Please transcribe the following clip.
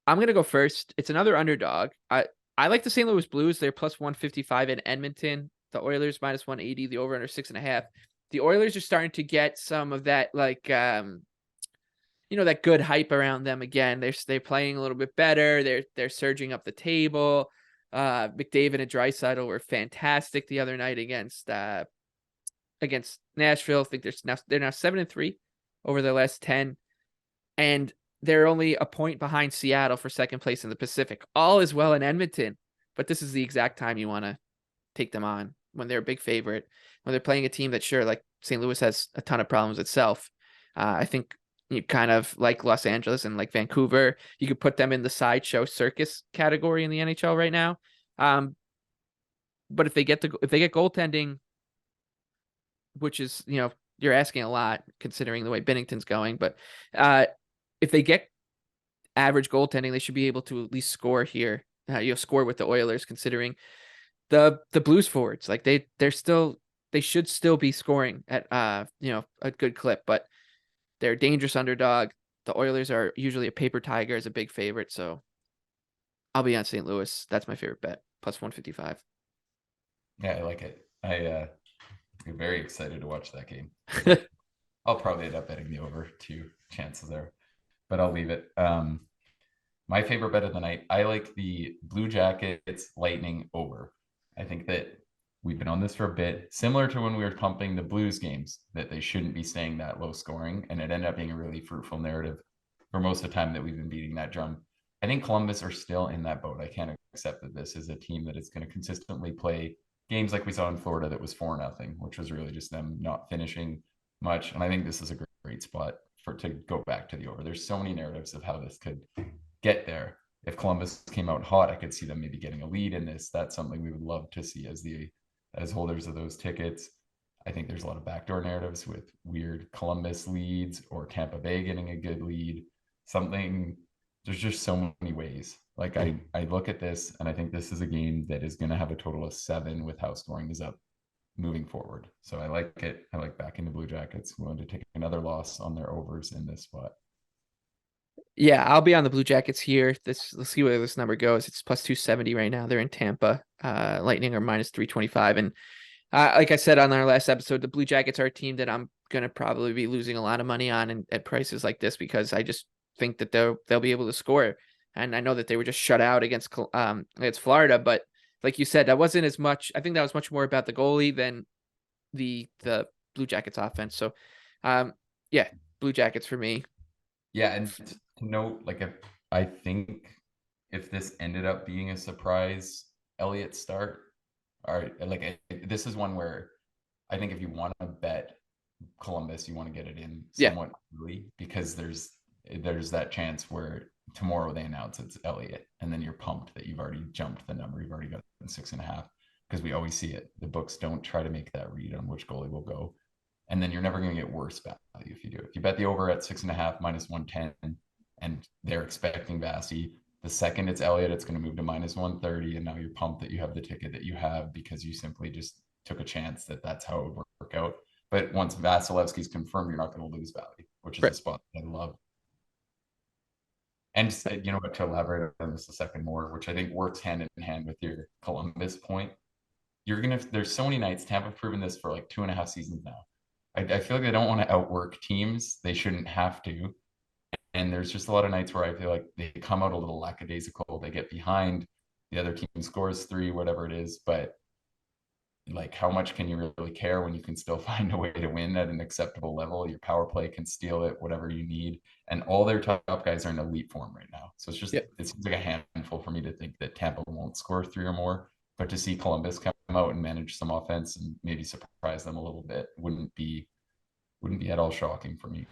I'm going to go first. It's another underdog. I like the St. Louis Blues. They're plus 155 in Edmonton. The Oilers minus 180. The over under 6.5. The Oilers are starting to get some of that, like, that good hype around them again. They're playing a little bit better. They're surging up the table. McDavid and Draisaitl were fantastic the other night against Nashville. I think they're now 7-3 over their last 10, and they're only a point behind Seattle for second place in the Pacific. All is well in Edmonton, but this is the exact time you want to take them on when they're a big favorite, when they're playing a team that, sure, like St. Louis has a ton of problems itself. I think you kind of like Los Angeles and like Vancouver, you could put them in the sideshow circus category in the NHL right now. But if they get goaltending, which is, you're asking a lot considering the way Binnington's going, but if they get average goaltending, they should be able to at least score here. Score with the Oilers, considering the Blues forwards, like they should still be scoring at a good clip, but they're a dangerous underdog. The Oilers are usually a paper tiger as a big favorite, so I'll be on St. Louis. That's my favorite bet, plus 155. Yeah, I like it. I'm very excited to watch that game. I'll probably end up betting the over two chances there, but I'll leave it. My favorite bet of the night, I like the Blue Jackets Lightning over. I think that we've been on this for a bit, similar to when we were pumping the Blues games, that they shouldn't be staying that low scoring, and it ended up being a really fruitful narrative for most of the time that we've been beating that drum. I think Columbus are still in that boat. I can't accept that this is a team that is going to consistently play games like we saw in Florida that was 4-0, which was really just them not finishing much. And I think this is a great spot to go back to the over. There's so many narratives of how this could get there. If Columbus came out hot, I could see them maybe getting a lead in this. That's something we would love to see as holders of those tickets. I think there's a lot of backdoor narratives with weird Columbus leads or Tampa Bay getting a good lead. There's just so many ways. Like I look at this and I think this is a game that is going to have a total of 7 with how scoring is up moving forward. So I like it. I like backing the Blue Jackets, willing to take another loss on their overs in this spot. Yeah, I'll be on the Blue Jackets here. Let's see where this number goes. It's plus 270 right now. They're in Tampa. Lightning are minus 325. And like I said on our last episode, the Blue Jackets are a team that I'm gonna probably be losing a lot of money on at prices like this, because I just think that they'll be able to score. And I know that they were just shut out against Florida, but like you said, that wasn't as much. I think that was much more about the goalie than the Blue Jackets offense. So, yeah, Blue Jackets for me. Yeah, and to note, like I think if this ended up being a surprise Elliott start, all right, like this is one where I think if you want to bet Columbus, you want to get it in Yeah, somewhat early, because there's that chance where tomorrow they announce it's Elliott, and then you're pumped that you've already jumped the number. You've already got 6.5, because we always see it. The books don't try to make that read on which goalie will go, and then you're never going to get worse value if you do it. If you bet the over at 6.5 minus 110, and they're expecting Vasi, the second it's Elliott, it's going to move to minus 130, and now you're pumped that you have the ticket that you have because you simply just took a chance that that's how it would work out. But once Vasilevsky's confirmed, you're not going to lose value, which is right. a spot I love. And you know what, to elaborate on this a second more, which I think works hand in hand with your Columbus point, there's so many nights. Tampa have proven this for like 2.5 seasons now. I feel like they don't want to outwork teams. They shouldn't have to. And there's just a lot of nights where I feel like they come out a little lackadaisical. They get behind, the other team scores 3, whatever it is. But like, how much can you really care when you can still find a way to win at an acceptable level? Your power play can steal it, whatever you need. And all their top guys are in elite form right now. So Yeah. it seems like a handful for me to think that Tampa won't score 3 or more. But to see Columbus come out and manage some offense and maybe surprise them a little bit wouldn't be at all shocking for me.